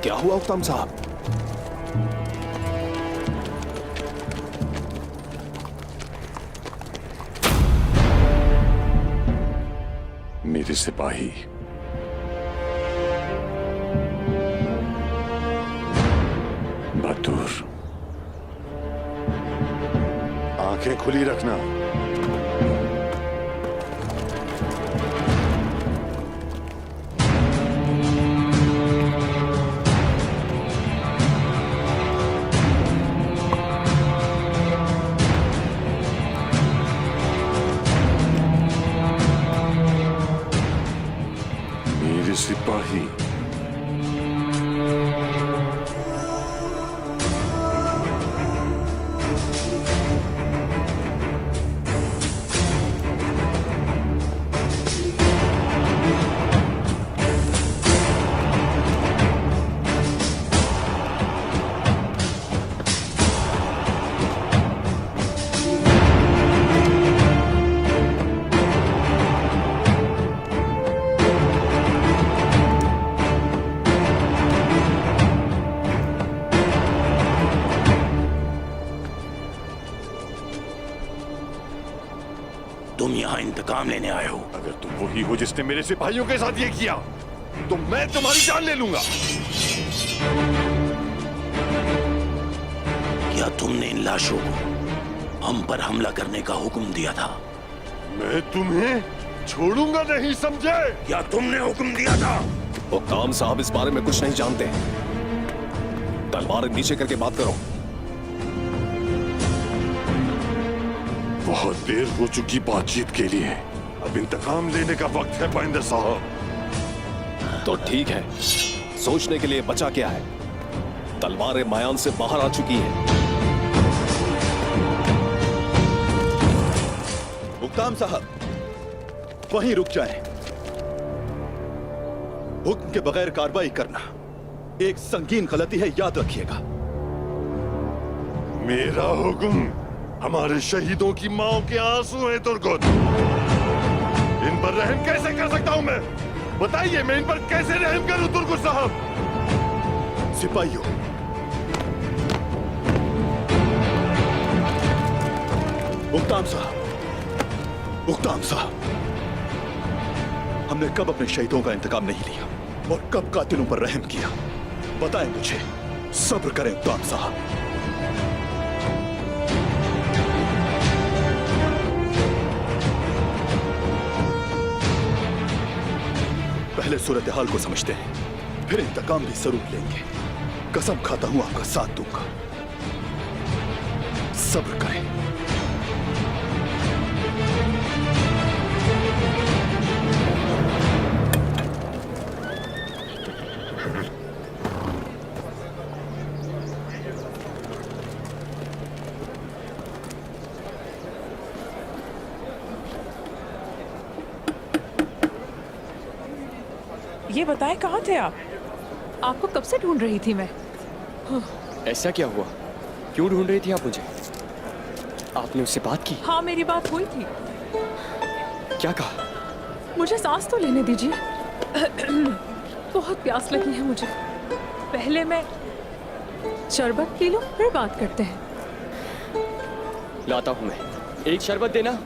क्या हुआ हुक्म साहब? मेरे सिपाही बहादुर, आंखें खुली रखना। मेरे सिपाही तुम यहाँ इंतकाम लेने आए हो? अगर तुम वही हो जिसने मेरे सिपाहियों के साथ ये किया तो मैं तुम्हारी जान ले लूंगा। क्या तुमने इन लाशों को हम पर हमला करने का हुक्म दिया था? मैं तुम्हें छोड़ूंगा नहीं, समझे? क्या तुमने हुक्म दिया था? हुक्म साहब इस बारे में कुछ नहीं जानते। तलवार नीचे करके बात करो। बहुत देर हो चुकी बातचीत के लिए, अब इंतकाम लेने का वक्त है पाइंदर साहब। तो ठीक है, सोचने के लिए बचा क्या है? तलवारें मायान से बाहर आ चुकी हैं। हुक्म साहब, वहीं रुक जाएं। हुक्म के बगैर कार्रवाई करना एक संगीन गलती है, याद रखिएगा। मेरा हुक्म हमारे शहीदों की माओ के आंसू हैं तुर्गुत। इन पर रहम कैसे कर सकता हूं मैं? बताइए, मैं इन पर कैसे रहम करूं तुर्गुत साहब? सिपाहियों, मुक्ताम साहब, मुक्ताम साहब, हमने कब अपने शहीदों का इंतकाम नहीं लिया और कब कातिलों पर रहम किया? बताएं मुझे। सब्र करें मुक्ताम साहब। पहले सूरत हाल को समझते हैं, फिर इंतकाम भी जरूर लेंगे। कसम खाता हूं आपका साथ दूंगा। सब्र करें। ये बताएं, कहाँ थे आप? आपको कब से ढूंढ रही थी मैं। ऐसा क्या हुआ? क्यों ढूंढ रही थी आप मुझे? आपने उससे बात की? हाँ, मेरी बात हुई थी। क्या कहा? मुझे सांस तो लेने दीजिए। बहुत प्यास लगी है मुझे। पहले मैं शरबत पी लूं, फिर बात करते हैं। लाता हूं मैं। एक शरबत देना।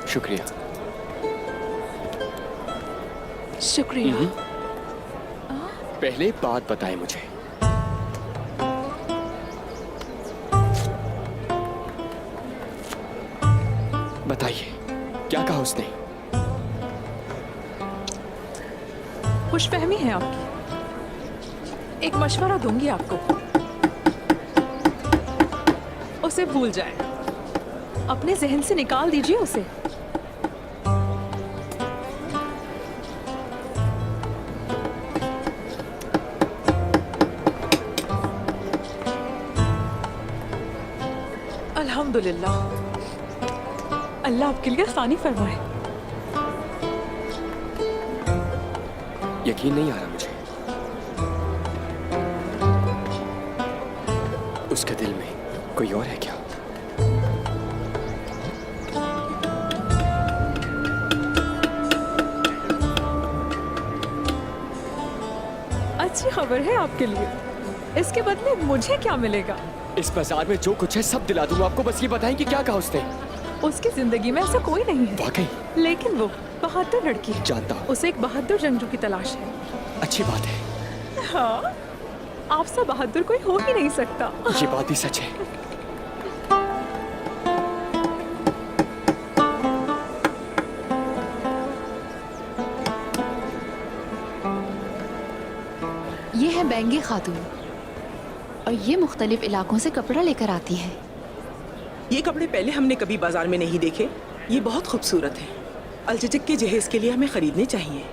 शुक्रिया। शुक्रिया। पहले बात बताएं मुझे। बताइए, क्या कहा उसने? खुशफहमी है आपकी। एक मशवरा दूंगी आपको, उसे भूल जाए। अपने जहन से निकाल दीजिए उसे। अल्हम्दुलिल्लाह, अल्लाह आपके लिए आसानी फरमाए। यकीन नहीं आ रहा मुझे। उसके दिल में कोई और है क्या? खबर है आपके लिए। इसके बदले मुझे क्या मिलेगा? इस बाजार में जो कुछ है सब दिला दूंगा आपको, बस ये बताएं कि क्या कहा उसने। उसकी जिंदगी में ऐसा कोई नहीं है, वाकई? लेकिन वो बहादुर लड़की है। जानता हूँ। उसे एक बहादुर जंगजू की तलाश है। अच्छी बात है। हाँ, आपसे बहादुर कोई हो ही नहीं सकता। ये बात भी सच है। ये है बैंगी खातून और ये मुख्तलिफ इलाकों से कपड़ा लेकर आती है। ये कपड़े पहले हमने कभी बाजार में नहीं देखे। ये बहुत खूबसूरत हैं। अलचचक के जहेज के लिए हमें खरीदने चाहिए।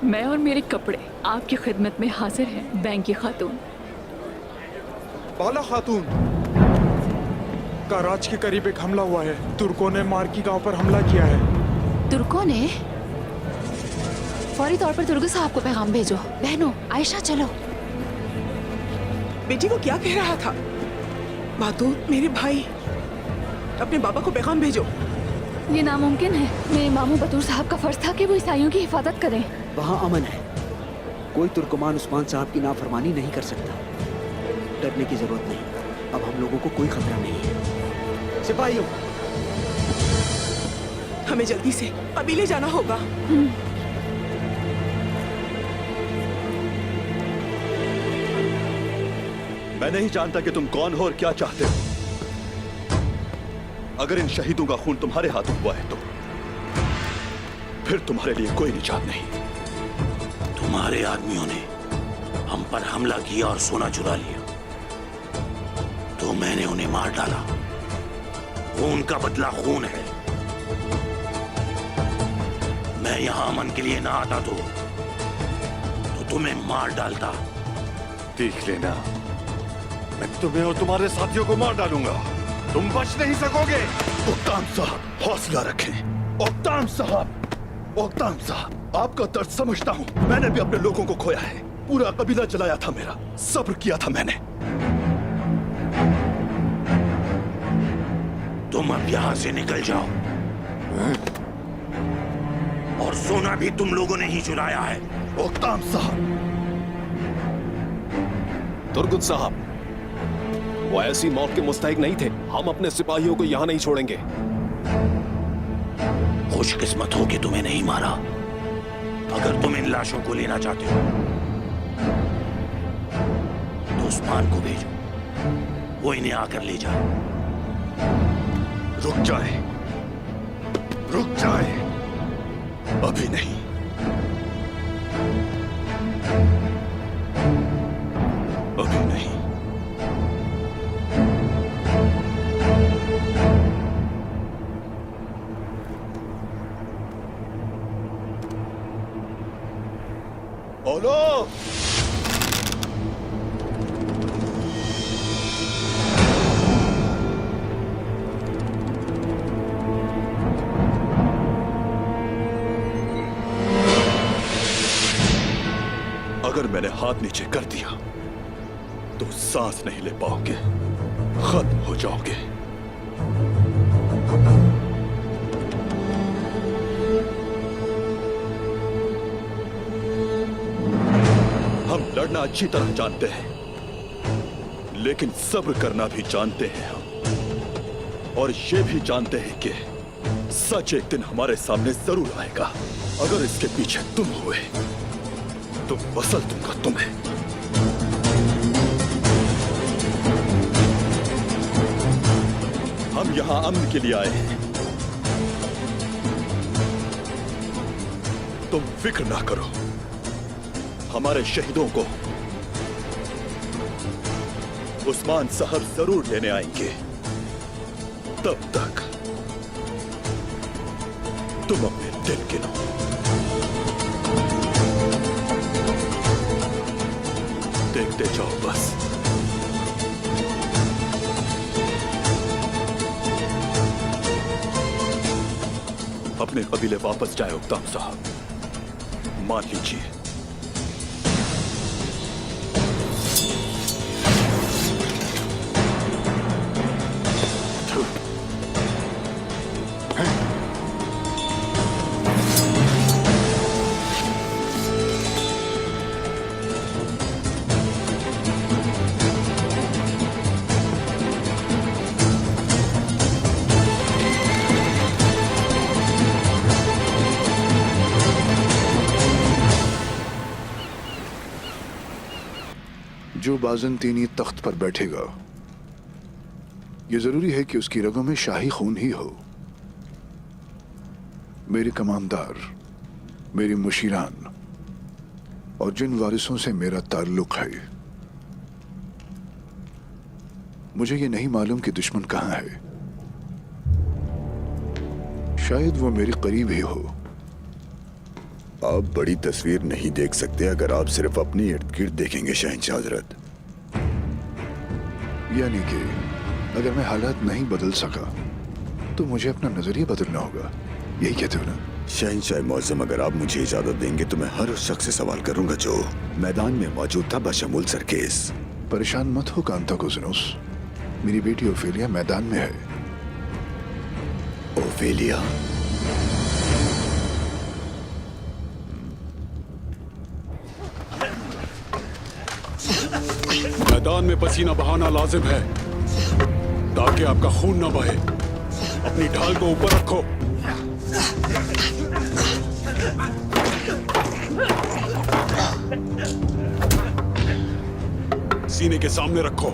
मैं और मेरे कपड़े आपकी खिदमत में हाजिर हैं बैंगी खातून। बाला खातून, कराच के करीब एक हमला हुआ है। तुर्कों ने मार्की गांव पर हमला किया है। तुर्कों ने? फौरी तौर पर तुर्क साहब को पैगाम भेजो। बहनों, आयशा चलो। बेटी वो क्या कह रहा था? बहादुर, मेरे भाई, अपने बाबा को पैगाम भेजो। ये नामुमकिन है। मेरे मामू बतूर साहब का फर्ज था कि वो ईसाइयों की हिफाजत करें। वहाँ अमन है। कोई तुर्कमान उस्मान साहब की नाफरमानी नहीं कर सकता। डरने की जरूरत नहीं। अब हम लोगों को कोई खतरा नहीं है। सिपाहियों, हमें जल्दी से कबीले जाना होगा। मैं नहीं जानता कि तुम कौन हो और क्या चाहते हो। अगर इन शहीदों का खून तुम्हारे हाथों हुआ है तो फिर तुम्हारे लिए कोई निजात नहीं। तुम्हारे आदमियों ने हम पर हमला किया और सोना चुरा लिया, तो मैंने उन्हें मार डाला। खून का बदला खून है। मैं यहां अमन के लिए ना आता तो तुम्हें मार डालता। देख लेना, मैं तुम्हें और तुम्हारे साथियों को मार डालूंगा। तुम बच नहीं सकोगे। ओक्ताम साहब, हौसला रखें। ओक्ताम साहब, आपका दर्द समझता हूँ। मैंने भी अपने लोगों को खोया है। पूरा कबीला जलाया था मेरा। सब्र किया था मैंने। तुम अब यहां से निकल जाओ। और सोना भी तुम लोगों ने ही चुराया है। ओक्ताम साहब। तुर्गुत साहब, वो ऐसी मौत के मुस्तहिक नहीं थे। हम अपने सिपाहियों को यहां नहीं छोड़ेंगे। खुशकिस्मत हो कि तुम्हें नहीं मारा। अगर तुम इन लाशों को लेना चाहते हो तो उस्मान को भेजो, वो इन्हें आकर ले जाए। रुक जाए, रुक जाए। अभी नहीं। अभी नहीं। बोलो। अगर मैंने हाथ नीचे कर दिया तो सांस नहीं ले पाओगे, खत्म हो जाओगे। हम लड़ना अच्छी तरह जानते हैं, लेकिन सब्र करना भी जानते हैं हम। और ये भी जानते हैं कि सच एक दिन हमारे सामने जरूर आएगा। अगर इसके पीछे तुम हुए तो बसल दूंगा तुम्हें। हम यहां अमन के लिए आए हैं। तुम फिक्र ना करो, हमारे शहीदों को उस्मान साहब जरूर लेने आएंगे। तब तक तुम अपने दिन गिनो। देखते जाओ बस। अपने कबीले वापस जाए उक्ताम साहब। मान लीजिए बाज़ंतीनी तख्त पर बैठेगा, ये जरूरी है कि उसकी रगों में शाही खून ही हो। मेरे कमानदार, मेरे मुशीरान और जिन वारिसों से मेरा ताल्लुक है, मुझे ये नहीं मालूम कि दुश्मन कहां है। शायद वो मेरे करीब ही हो। आप बड़ी तस्वीर नहीं देख सकते अगर आप सिर्फ अपनी इर्द गिर्द देखेंगे शहंशाह हजरत। यानी कि अगर मैं हालात नहीं बदल सका तो मुझे अपना नजरिया बदलना होगा, यही कहते हो ना? शहंशाह मौज़म, अगर आप मुझे इजाजत देंगे तो मैं हर उस शख्स से सवाल करूंगा जो मैदान में मौजूद था, बशमूल सरकेस। परेशान मत हो कांताकोजिनोस, मेरी बेटी ओफेलिया मैदान में है। ओफेलिया? मैदान में पसीना बहाना लाजिम है ताकि आपका खून न बहे। अपनी ढाल को ऊपर रखो। सीने के सामने रखो।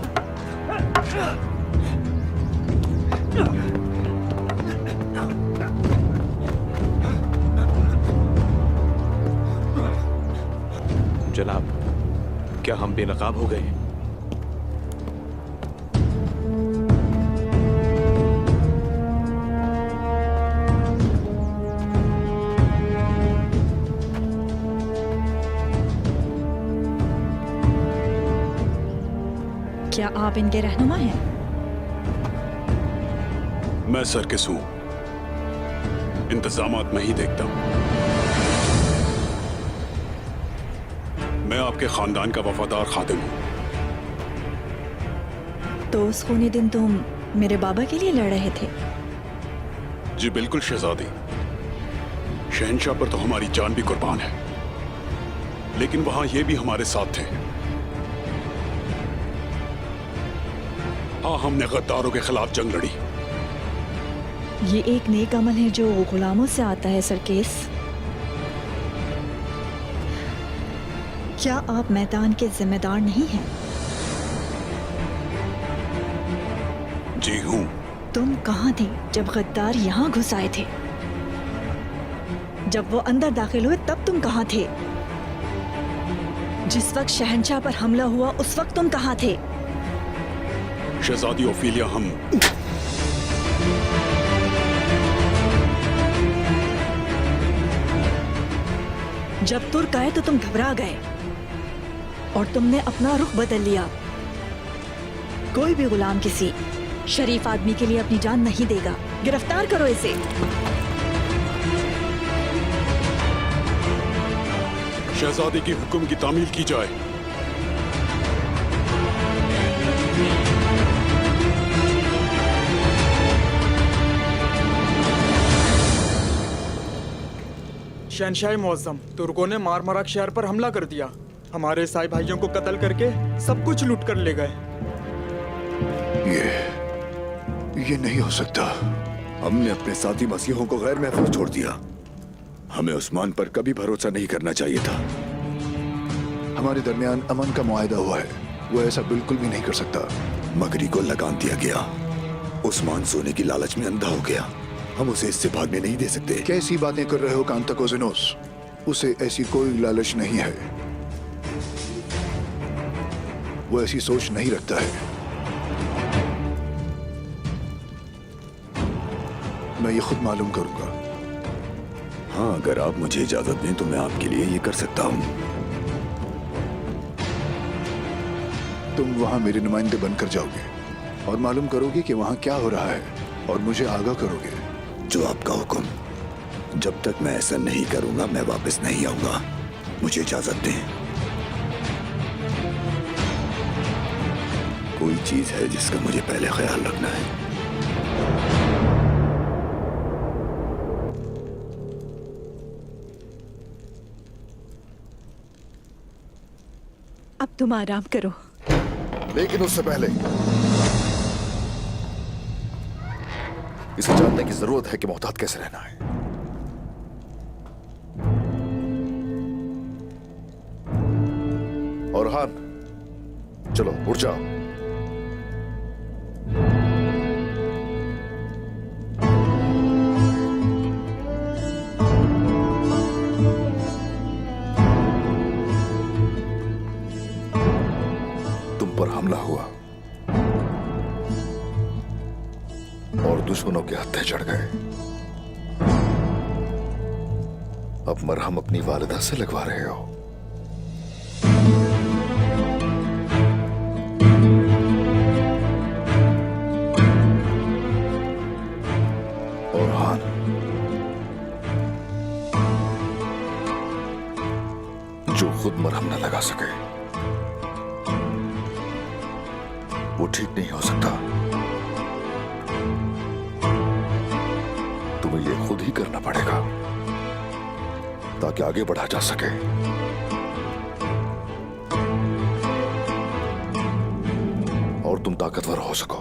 जनाब, क्या हम बेनकाब हो गए? क्या आप इनके रहनुमा हैं? मैं सरकिस हूं, इंतजामात मैं ही देखता हूं। मैं आपके खानदान का वफादार खादिम हूं। तो उस खूनी दिन तुम मेरे बाबा के लिए लड़ रहे थे? जी बिल्कुल शहजादी, शहंशाह पर तो हमारी जान भी कुर्बान है, लेकिन वहां ये भी हमारे साथ थे। हाँ, हमने गद्दारों के खिलाफ जंग लड़ी। ये एक नेक अमल है जो गुलामों से आता है सरकेस। क्या आप मैदान के जिम्मेदार नहीं हैं? जी हूं। तुम कहाँ थे जब गद्दार यहाँ घुस आए थे? जब वो अंदर दाखिल हुए तब तुम कहाँ थे? जिस वक्त शहंशाह पर हमला हुआ उस वक्त तुम कहाँ थे? शहजादी ओफेलिया, हम जब तुर्क आए तो तुम घबरा गए और तुमने अपना रुख बदल लिया। कोई भी गुलाम किसी शरीफ आदमी के लिए अपनी जान नहीं देगा। गिरफ्तार करो इसे। शहजादी के हुक्म की तामील की जाए। शहंशाह मुअज़्ज़म, तुर्कों ने मारमराक शहर पर हमला कर दिया। हमारे ईसाई भाइयों को कत्ल करके सब कुछ लूट कर ले गए। ये नहीं हो सकता। हमने अपने साथी मसीहों को गैर महफूज छोड़ दिया। हमें उस्मान पर कभी भरोसा नहीं करना चाहिए था। हमारे दरमियान अमन का मुआहदा हुआ है, वो ऐसा बिल्कुल भी नहीं कर सकता। मगरी को लगाम दिया गया। उस्मान सोने की लालच में अंधा हो गया। हम उसे इससे भागने नहीं दे सकते। कैसी बातें कर रहे हो कांताकोजिनोस? उसे ऐसी कोई लालच नहीं है। वो ऐसी सोच नहीं रखता है। मैं ये खुद मालूम करूंगा। हाँ, अगर आप मुझे इजाजत दें तो मैं आपके लिए ये कर सकता हूँ। तुम वहां मेरे नुमाइंदे बनकर जाओगे और मालूम करोगे कि वहां क्या हो रहा है और मुझे आगाह करोगे। जो आपका हुक्म। जब तक मैं ऐसा नहीं करूंगा मैं वापस नहीं आऊंगा। मुझे इजाजत दें। कोई चीज है जिसका मुझे पहले ख्याल रखना है। अब तुम आराम करो। लेकिन उससे पहले इसे जानने की जरूरत है कि मोहतात कैसे रहना है। और हान, चलो उठ जाओ। तुम पर हमला हुआ और दुश्मनों के हत्थे चढ़ गए। अब मरहम अपनी वालिदा से लगवा रहे हो। और हान, जो खुद मरहम न लगा सके वो ठीक नहीं हो सकता। तुम्हें ये खुद ही करना पड़ेगा ताकि आगे बढ़ा जा सके। और तुम ताकतवर हो सको।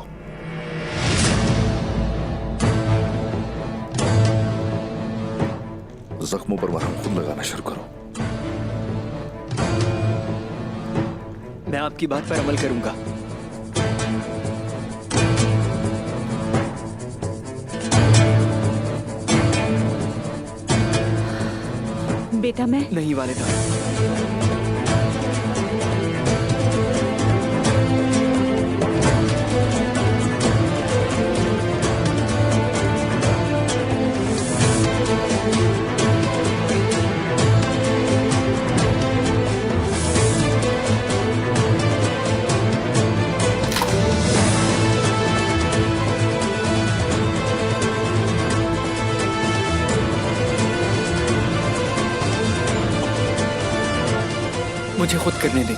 जख्मों पर मरहम खुद लगाना शुरू करो। मैं आपकी बात पर अमल करूंगा। बेटा मैं नहीं वालिदा। मुझे खुद करने दें।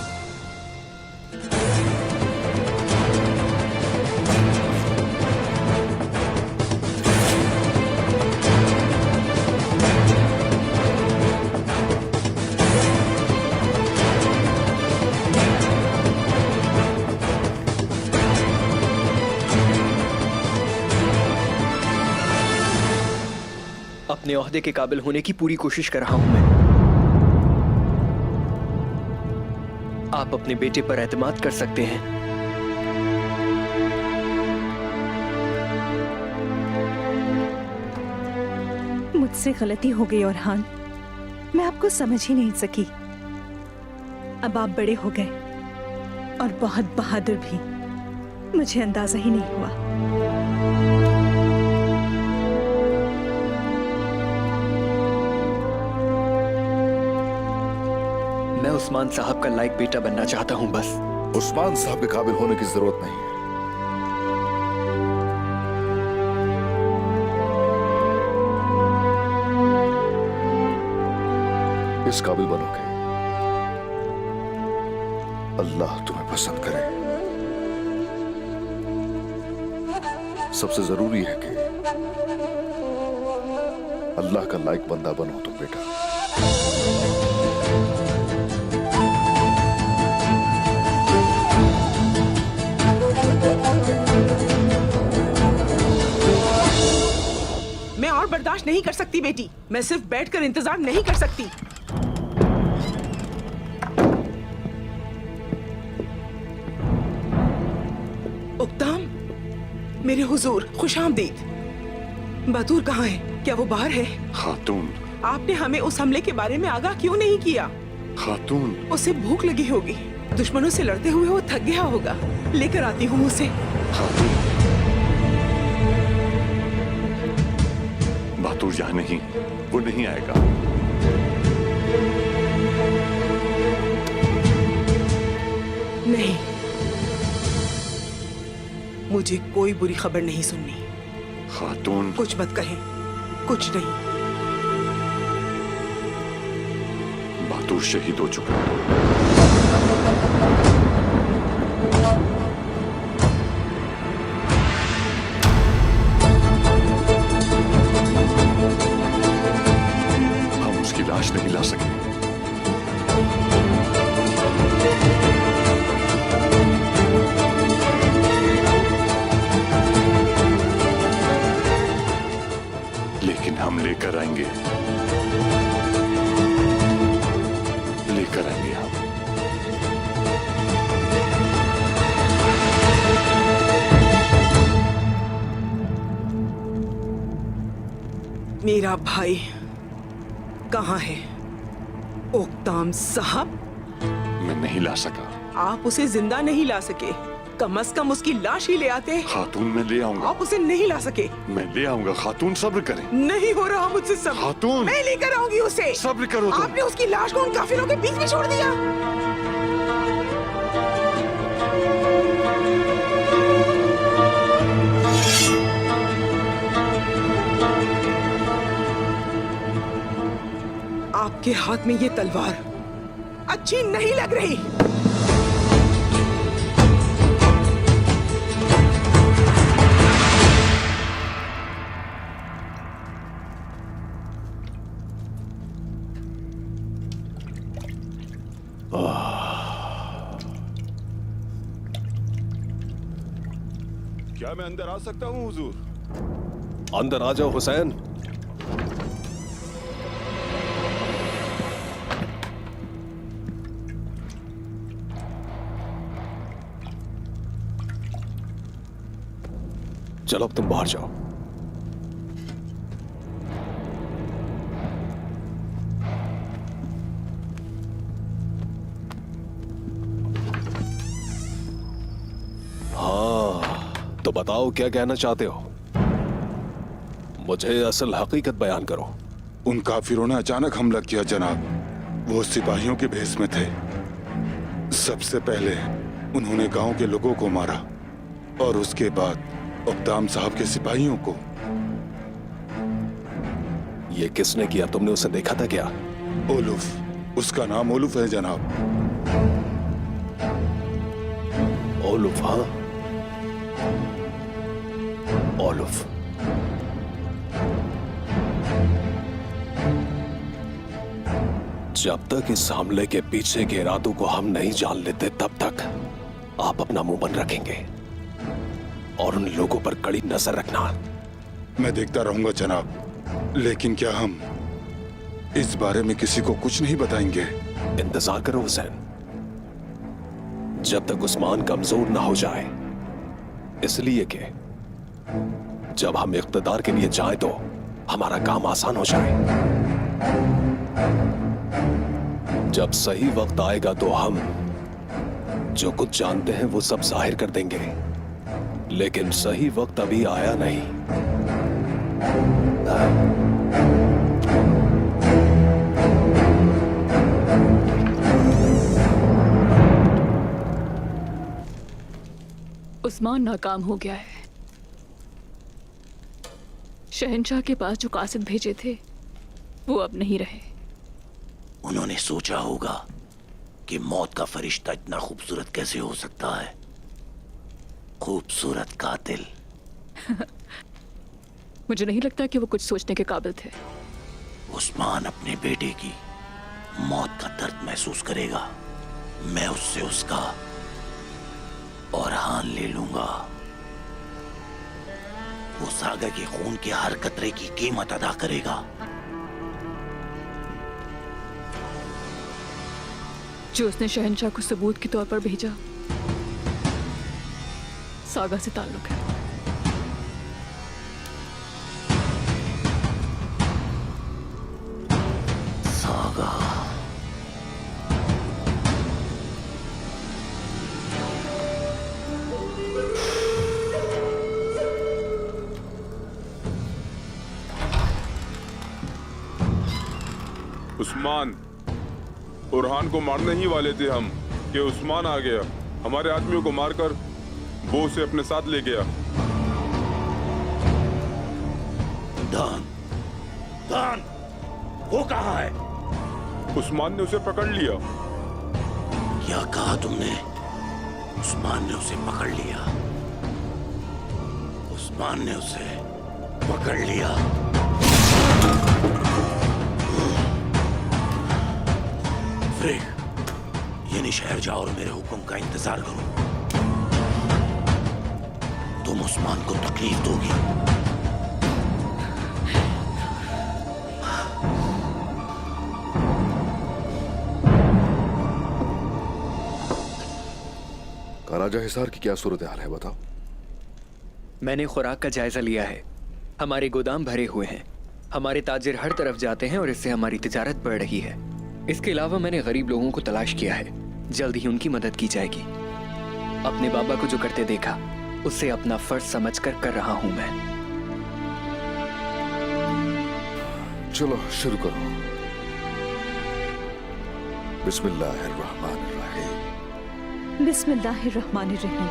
अपने ओहदे के काबिल होने की पूरी कोशिश कर रहा हूं मैं। आप अपने बेटे पर एतमाद कर सकते हैं। मुझसे गलती हो गई और मैं आपको समझ ही नहीं सकी। अब आप बड़े हो गए और बहुत बहादुर भी। मुझे अंदाजा ही नहीं हुआ। मैं उस्मान साहब का लायक बेटा बनना चाहता हूं बस। उस्मान साहब के काबिल होने की जरूरत नहीं है। इस काबिल बनोगे अल्लाह तुम्हें पसंद करे। सबसे जरूरी है कि अल्लाह का लायक बंदा बनो तुम बेटा। मैं और बर्दाश्त नहीं कर सकती बेटी। मैं सिर्फ बैठकर इंतजार नहीं कर सकती। उक्ताम, मेरे हुजूर खुशामदीद। बतूर कहाँ है? क्या वो बाहर है? खातून, आपने हमें उस हमले के बारे में आगाह क्यों नहीं किया? खातून, उसे भूख लगी होगी। दुश्मनों से लड़ते हुए वो थक गया होगा। लेकर आती हूँ उसे। खातून, बतूर यहाँ नहीं, वो नहीं आएगा। नहीं, मुझे कोई बुरी खबर नहीं सुननी। खातून, कुछ मत कहें, कुछ नहीं। बतूर शहीद हो चुका है। हम उसकी लाश नहीं ला सके। लेकिन हम लेकर आएंगे, लेकर आएंगे हम। मेरा भाई कहाँ है? ओक्ताम साहब, मैं नहीं ला सका। आप उसे जिंदा नहीं ला सके। कम से कम उसकी लाश ही ले आते। खातून मैं ले आऊंगा। आप उसे नहीं ला सके। मैं ले आऊंगा खातून, सब्र करें। नहीं हो रहा मुझसे सब्र। खातून, मैं लेकर आऊंगी उसे। सब्र करो तुम। आपने उसकी लाश को उन काफिरों के बीच में छोड़ दिया। आपके हाथ में ये तलवार अच्छी नहीं लग रही। क्या मैं अंदर आ सकता हूँ हुजूर? अंदर आ जाओ हुसैन। चलो अब तुम बाहर जाओ। हाँ, तो बताओ क्या कहना चाहते हो? मुझे असल हकीकत बयान करो। उन काफिरों ने अचानक हमला किया जनाब। वो सिपाहियों के भेष में थे। सबसे पहले उन्होंने गांव के लोगों को मारा और उसके बाद ओक्ताम साहब के सिपाहियों को। ये किसने किया? तुमने उसे देखा था क्या? ओलुफ, उसका नाम ओलुफ है जनाब। ओलुफ? हाँ, ओलुफ। जब तक इस हमले के पीछे के इरादों को हम नहीं जान लेते तब तक आप अपना मुंह बंद रखेंगे और उन लोगों पर कड़ी नजर रखना। मैं देखता रहूंगा जनाब, लेकिन क्या हम इस बारे में किसी को कुछ नहीं बताएंगे? इंतजार करो हुसैन, जब तक उस्मान कमजोर ना हो जाए। इसलिए कि जब हम इख्तिदार के लिए जाएं तो हमारा काम आसान हो जाए। जब सही वक्त आएगा तो हम जो कुछ जानते हैं वो सब जाहिर कर देंगे, लेकिन सही वक्त अभी आया नहीं। उस्मान नाकाम हो गया है। शहंशाह के पास जो कासिद भेजे थे वो अब नहीं रहे। उन्होंने सोचा होगा कि मौत का फरिश्ता इतना खूबसूरत कैसे हो सकता है। खूबसूरत कातिल। मुझे नहीं लगता कि वो कुछ सोचने के काबिल थे। उस्मान अपने बेटे की मौत का दर्द महसूस करेगा। मैं उससे उसका औरहान ले लूंगा। वो सागा के खून के हर कतरे की कीमत अदा करेगा। जो उसने शहंशाह को सबूत के तौर पर भेजा सागा से ताल्लुक है। सागा। उस्मान, बुरहान को मारने ही वाले थे हम कि उस्मान आ गया। हमारे आदमियों को मारकर वो उसे अपने साथ ले गया। दान, वो कहाँ है? उस्मान ने उसे पकड़ लिया। क्या कहा तुमने? उस्मान ने उसे पकड़ लिया। उस्मान ने उसे पकड़ लिया। यानी शहर जाओ और मेरे हुक्म का इंतजार करो। तुम उस्मान को तकलीफ दोगी। कराजा हिसार की क्या सूरत हाल है, बताओ। मैंने खुराक का जायजा लिया है। हमारे गोदाम भरे हुए हैं। हमारे ताजिर हर तरफ जाते हैं और इससे हमारी तिजारत बढ़ रही है। इसके अलावा मैंने गरीब लोगों को तलाश किया है, जल्द ही उनकी मदद की जाएगी। अपने बाबा को जो करते देखा उसे अपना फर्ज समझकर कर रहा हूं मैं। चलो शुरू करो। बिस्मिल्लाहिर्रहमानिर्रहीम। बिस्मिल्लाहिर्रहमानिर्रहीम।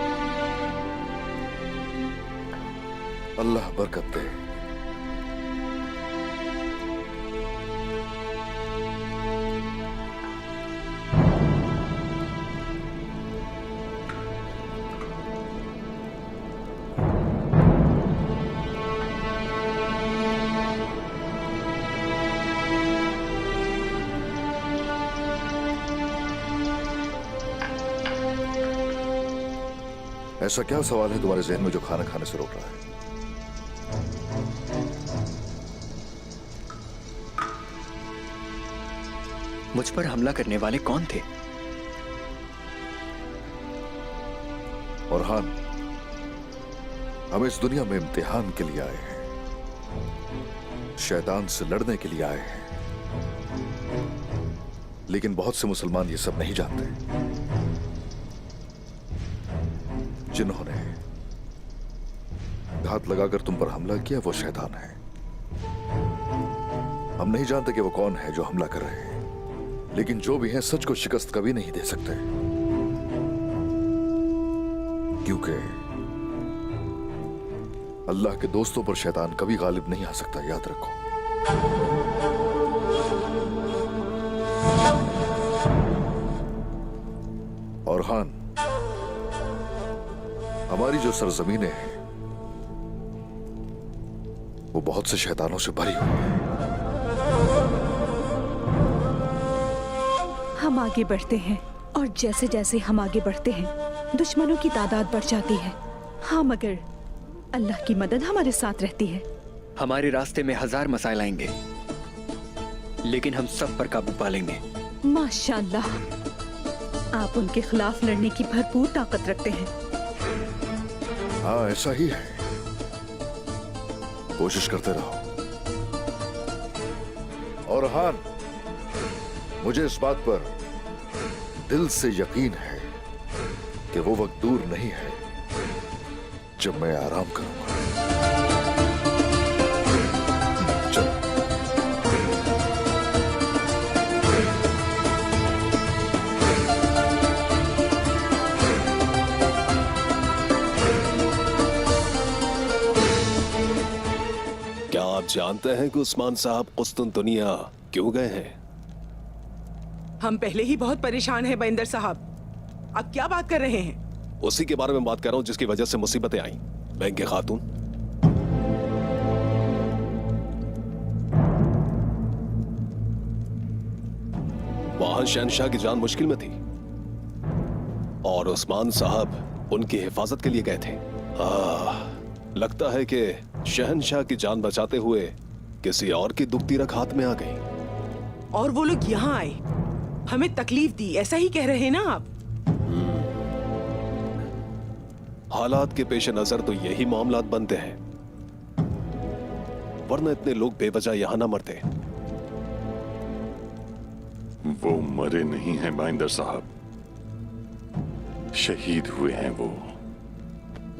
अल्लाह बरकत दे। ऐसा क्या सवाल है तुम्हारे जहन में जो खाना खाने से रोक रहा है? मुझ पर हमला करने वाले कौन थे? औरहान, हम इस दुनिया में इम्तिहान के लिए आए हैं, शैतान से लड़ने के लिए आए हैं। लेकिन बहुत से मुसलमान ये सब नहीं जानते। जिन्होंने घात लगाकर तुम पर हमला किया वो शैतान है। हम नहीं जानते कि वो कौन है जो हमला कर रहे हैं, लेकिन जो भी है सच को शिकस्त कभी नहीं दे सकते, क्योंकि अल्लाह के दोस्तों पर शैतान कभी गालिब नहीं आ सकता, याद रखो। और खान, हमारी जो सरजमीनें हैं वो बहुत से शैतानों से भरी हुई है। हम आगे बढ़ते हैं और जैसे जैसे हम आगे बढ़ते हैं दुश्मनों की तादाद बढ़ जाती है। हाँ, मगर अल्लाह की मदद हमारे साथ रहती है। हमारे रास्ते में 1000 मसाइल आएंगे, लेकिन हम सब पर काबू पा लेंगे। माशाअल्लाह, आप उनके खिलाफ लड़ने की भरपूर ताकत रखते हैं। हाँ, ऐसा ही है। कोशिश करते रहो। और हान, मुझे इस बात पर दिल से यकीन है कि वो वक्त दूर नहीं है जब मैं आराम करूंगा। चलो। क्या आप जानते हैं कि उस्मान साहब कुस्तुनतुनिया क्यों गए हैं? हम पहले ही बहुत परेशान हैं बैंदर साहब। अब क्या बात कर रहे हैं? उसी के बारे में बात कर रहा हूं जिसकी वजह से मुसीबतें आई। बैंक के खातून, वहां शहनशाह की जान मुश्किल में थी और उस्मान साहब उनकी हिफाजत के लिए गए थे। लगता है कि शहनशाह की जान बचाते हुए किसी और की दुखती रख हाथ में आ गई। और वो लोग यहाँ आए, हमें तकलीफ दी, ऐसा ही कह रहे हैं ना आप? हालात के पेश नजर तो यही मामलात बनते हैं, वरना इतने लोग बेवजह यहां ना मरते। वो मरे नहीं हैं बाइंदर साहब, शहीद हुए हैं वो।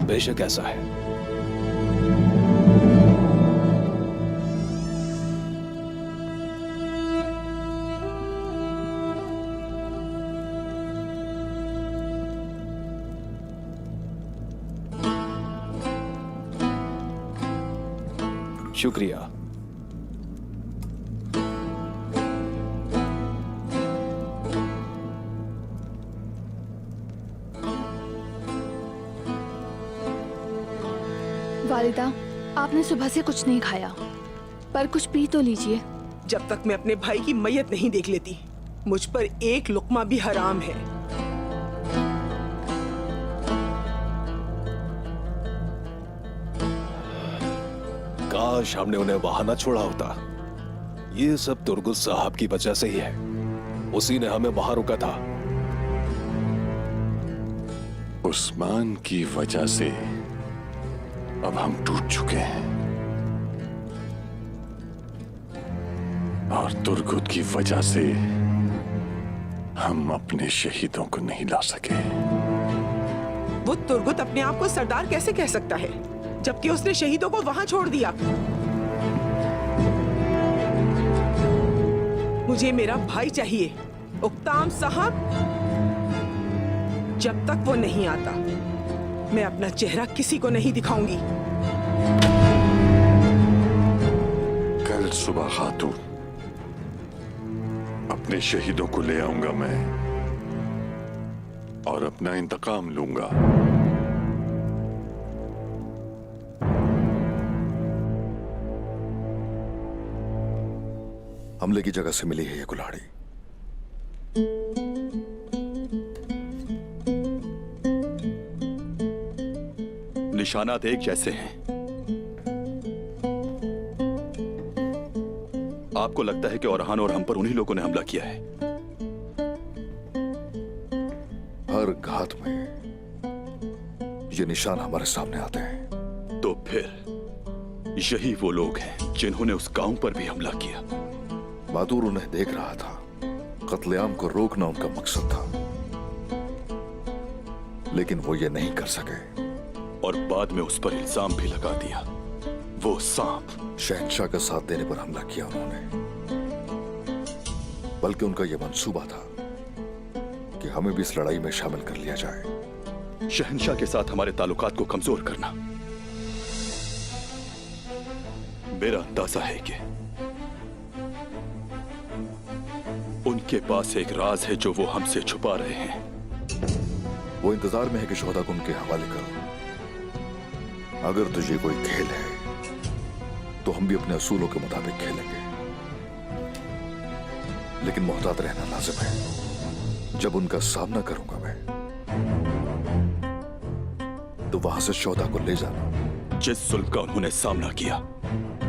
बेशक ऐसा है। शुक्रिया। वालिदा, आपने सुबह से कुछ नहीं खाया, पर कुछ पी तो लीजिए। जब तक मैं अपने भाई की मैयत नहीं देख लेती, मुझ पर एक लुक्मा भी हराम है। काश हमने उन्हें वहां न छोड़ा होता। ये सब तुर्गुस साहब की वजह से ही है, उसी ने हमें वहां रुका था। उस्मान की वजह से अब हम टूट चुके हैं। और तुर्गुत की वजह से हम अपने शहीदों को नहीं ला सके। वो तुर्गुत अपने आप को सरदार कैसे कह सकता है जबकि उसने शहीदों को वहां छोड़ दिया? मुझे मेरा भाई चाहिए, उक्ताम साहब। जब तक वो नहीं आता मैं अपना चेहरा किसी को नहीं दिखाऊंगी। कल सुबह खातून अपने शहीदों को ले आऊंगा मैं और अपना इंतकाम लूंगा। हमले की जगह से मिली है ये कुल्हाड़ी। निशानात एक जैसे हैं। आपको लगता है कि औरहान और हम पर उन्हीं लोगों ने हमला किया है? हर घात में ये निशान हमारे सामने आते हैं। तो फिर यही वो लोग हैं जिन्होंने उस गांव पर भी हमला किया। बहादुर उन्हें देख रहा था। कत्लेआम को रोकना उनका मकसद था, लेकिन वो ये नहीं कर सके और बाद में उस पर इल्जाम भी लगा दिया। वो सांप शहंशाह का साथ देने पर हमला किया उन्होंने, बल्कि उनका यह मंसूबा था कि हमें भी इस लड़ाई में शामिल कर लिया जाए। शहंशाह के साथ हमारे ताल्लुकात को कमजोर करना। मेरा अंदाजा है कि उनके पास एक राज है जो वो हमसे छुपा रहे हैं। वो इंतजार में है कि शोहदा को उनके हवाले करो। अगर तुझे कोई खेल है तो हम भी अपने असूलों के मुताबिक खेलेंगे, लेकिन मोहतात रहना लाजिम है। जब उनका सामना करूंगा मैं तो वहां से शोहदा को ले जाना। जिस जुल्म का उन्होंने सामना किया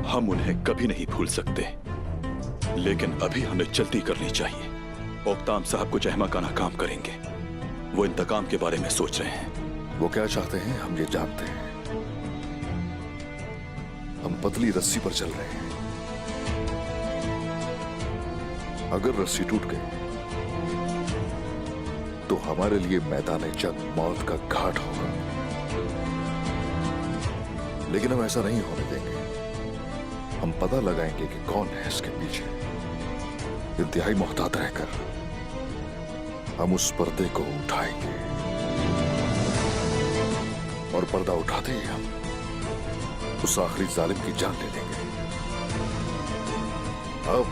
हम उन्हें कभी नहीं भूल सकते, लेकिन अभी हमें जल्दी करनी चाहिए। ओक्ताम साहब कुछ अहमकाना काम करेंगे। वो इंतकाम के बारे में सोच रहे हैं। वो क्या चाहते हैं हम ये जानते हैं। हम पतली रस्सी पर चल रहे हैं। अगर रस्सी टूट गई तो हमारे लिए मैदान जंग मौत का घाट होगा, लेकिन हम ऐसा नहीं होने देंगे। हम पता लगाएंगे कि कौन है इसके पीछे। इंतहाई मोहतात रहकर हम उस पर्दे को उठाएंगे और पर्दा उठाते ही हम उस आखिरी जालिम की जान ले लेंगे। अब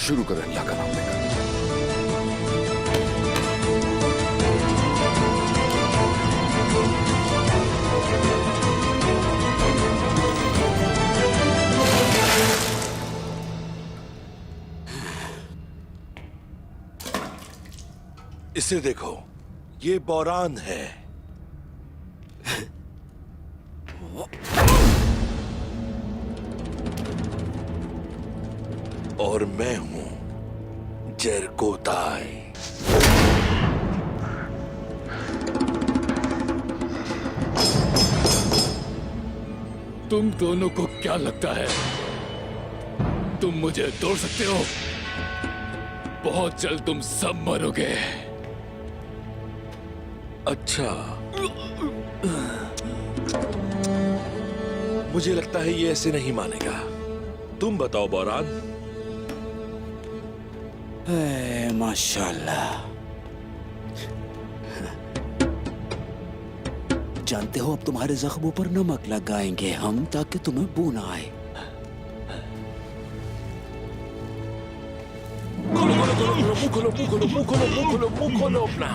शुरू करें अल्लाह का नाम लेकर। इसे देखो, ये बौरान है। और मैं हूं जरकोताई। तुम दोनों को क्या लगता है तुम मुझे तोड़ सकते हो? बहुत जल्द तुम सब मरोगे। अच्छा, मुझे लगता है ये ऐसे नहीं मानेगा। तुम बताओ बौरान। माशाल्लाह। जानते हो, अब तुम्हारे जख्मों पर नमक लगाएंगे हम ताकि तुम्हें बू ना आए। मुंह खोलो अपना।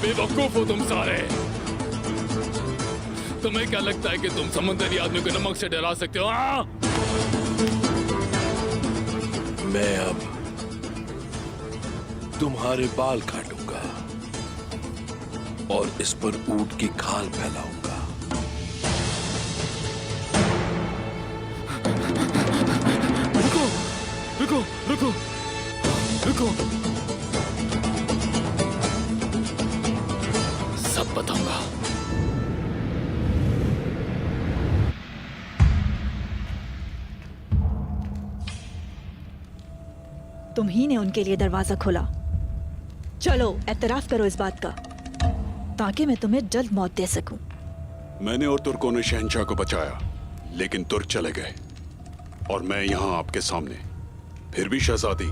बेवकूफ हो तुम सारे। तुम्हें क्या लगता है कि तुम समुद्री आदमी को नमक से डरा सकते हो? मैं अब तुम्हारे बाल काटूंगा और इस पर ऊंट की खाल फैलाऊंगा। रुको रुको, सब बताऊंगा। तुम ही ने उनके लिए दरवाजा खोला। चलो एतराफ करो इस बात का, ताकि मैं तुम्हें जल्द मौत दे सकूं। मैंने और तुर्कों ने शहंशाह को बचाया, लेकिन तुर्क चले गए और मैं यहां आपके सामने। फिर भी शहजादी,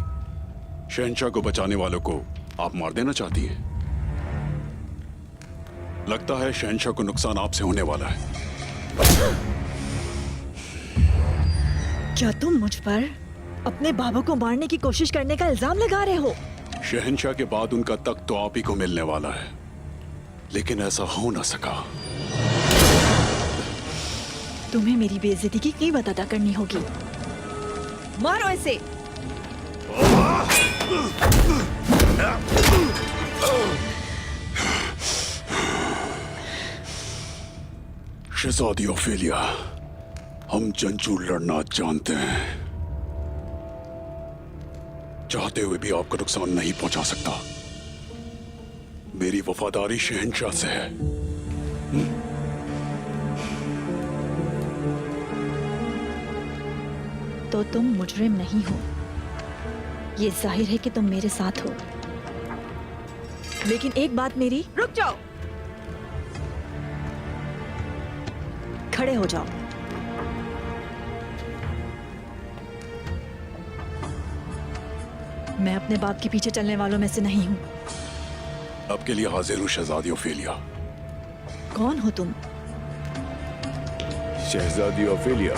शहंशाह को बचाने वालों को आप मार देना चाहती हैं। लगता है शहंशाह को नुकसान आपसे होने वाला है। क्या तुम मुझ पर अपने बाबा को मारने की कोशिश करने का इल्जाम लगा रहे हो? शहंशाह के बाद उनका तख्त तो आप ही को मिलने वाला है, लेकिन ऐसा हो ना सका। तुम्हें मेरी बेइज्जती की कीमत अदा करनी होगी। मारो इसे। शहजादी ओफेलिया, हम जंजू लड़ना जानते हैं। चाहते हुए भी आपको नुकसान नहीं पहुंचा सकता। मेरी वफादारी शहंशाह से है। तो तुम मुजरिम नहीं हो, ये जाहिर है कि तुम मेरे साथ हो। लेकिन एक बात मेरी, रुक जाओ, खड़े हो जाओ। मैं अपने बाप के पीछे चलने वालों में से नहीं हूं। अब के लिए हाजिर हूं शहजादी ओफेलिया। कौन हो तुम? शहजादी ओफेलिया,